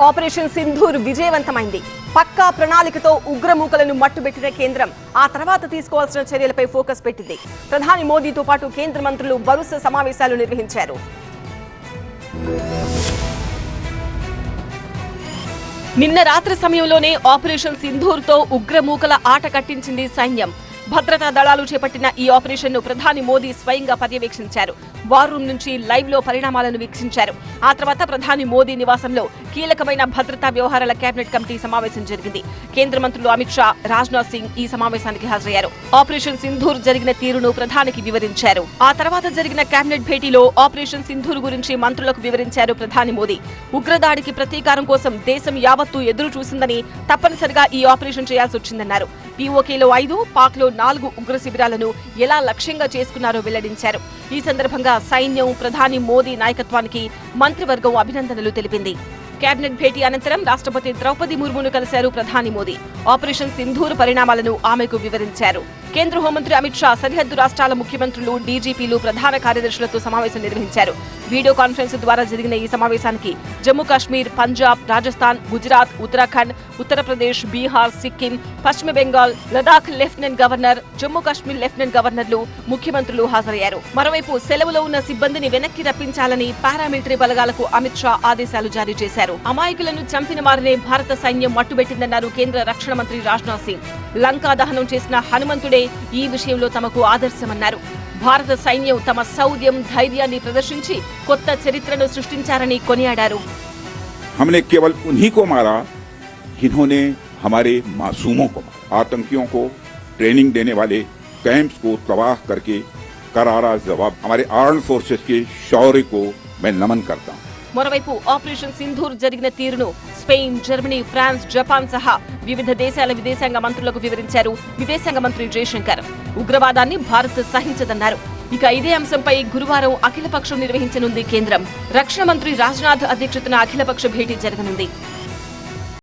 Operation Sindoor విజయవంతమైంది. పక్కా ప్రణాళికతో ఉగ్రమూకలను మట్టుబెట్టిన కేంద్రం ఆ తర్వాత తీసుకోవాల్సిన చర్యలపై ఫోకస్ పెట్టింది. ప్రధాని మోదీతో పాటు కేంద్ర మంత్రులు వరుస సమావేశాలు నిర్వహించారు. నిన్న రాత్రి సమయంలోనే ఆపరేషన్ సింధూర్తో ఉగ్రమూకల ఆట కట్టించింది సైన్యం. భద్రతా దళాలు చేపట్టిన ఈ ఆపరేషన్ను ప్రధాని మోదీ స్వయంగా పర్యవేక్షించారు. వార్ రూమ్ నుంచి లైవ్ లో పరిణామాలను వీక్షించారు. ఆ తర్వాత ప్రధాని మోదీ నివాసంలో కీలకమైన భద్రతా వ్యవహారాల కేబినెట్ కమిటీ సమావేశం జరిగింది. కేంద్ర మంత్రులు అమిత్ షా, రాజ్నాథ్ సింగ్ ఈ సమావేశానికి హాజరయ్యారు. ఆపరేషన్ సింధూర్ జరిగిన తీరును ప్రధానికి వివరించారు. ఆ తర్వాత జరిగిన కేబినెట్ భేటీలో ఆపరేషన్ సింధూర్ గురించి మంత్రులకు వివరించారు ప్రధాని మోదీ. ఉగ్రదాడికి ప్రతీకారం కోసం దేశం యావత్తూ ఎదురు చూసిందని, తప్పనిసరిగా ఈ ఆపరేషన్ చేయాల్సి వచ్చిందన్నారు. పీఓకేలో 5, పాక్లో 4 ఉగ్ర శిబిరాలను ఎలా లక్ష్యంగా చేసుకున్నారో వెల్లడించారు. ఈ సందర్భంగా సైన్యం, ప్రధాని మోదీ నాయకత్వానికి మంత్రివర్గం అభినందనలు తెలిపింది. కేబినెట్ భేటీ అనంతరం రాష్ట్రపతి ద్రౌపది ముర్మును కలిశారు ప్రధాని మోదీ. ఆపరేషన్ సింధూర్ పరిణామాలను ఆమెకు వివరించారు. కేంద్ర హోంమంత్రి అమిత్ షా సరిహద్దు రాష్ట్రాల ముఖ్యమంత్రులు, డీజీపీలు, ప్రధాన కార్యదర్శులతో సమావేశం నిర్వహించారు. వీడియో కాన్ఫరెన్స్ ద్వారా జరిగిన ఈ సమావేశానికి Jammu Kashmir, Punjab, Rajasthan, Gujarat, Uttarakhand, Uttar Pradesh, Bihar, Sikkim, Paschima Bengal, Ladakh lieutenant governor, Jammu Kashmir lieutenant గవర్నర్లు, ముఖ్యమంత్రులు హాజరయ్యారు. మరోవైపు సెలవులో ఉన్న సిబ్బందిని వెనక్కి రప్పించాలని పారామిలిటరీ బలగాలకు అమిత్ షా ఆదేశాలు జారీ చేశారు. అమాయకులను చంపిన వారినే భారత సైన్యం మట్టుబెట్టిందన్నారు కేంద్ర రక్షణ మంత్రి రాజ్నాథ్ సింగ్. లంకా దహనం చేసిన హనుమంతుడే ఈ విషయంలో తమకు ఆదర్శమన్నారు. భారత సైన్యం తమ శౌర్యం, ధైర్యాన్ని ప్రదర్శించి కొత్త చరిత్రను సృష్టించారని కొనియాడారు. हमने केवल उन्हीं को मारा जिन्होंने हमारे मासूमों को मारा। आतंकियों को ट्रेनिंग देने वाले कैंप्स को तबाह करके करारा जवाब हमारे आर्म्ड फोर्सेस के शौर्य को मैं नमन करता हूं। మరోవైపు ఆపరేషన్ సింధూర్ జరిగిన తీరును స్పెయిన్, జర్మనీ, ఫ్రాన్స్, జపాన్ సహా వివిధ దేశాల విదేశాంగ మంత్రులకు వివరించారు విదేశాంగ మంత్రి జయశంకర్. ఉగ్రవాదాన్ని భారత్ సహించదన్నారు. ఇక ఇదే అంశంపై గురువారం అఖిలపక్షం నిర్వహించనుంది కేంద్రం. రక్షణ మంత్రి రాజ్నాథ్ అధ్యక్షతన అఖిలపక్ష భేటీ జరగనుంది.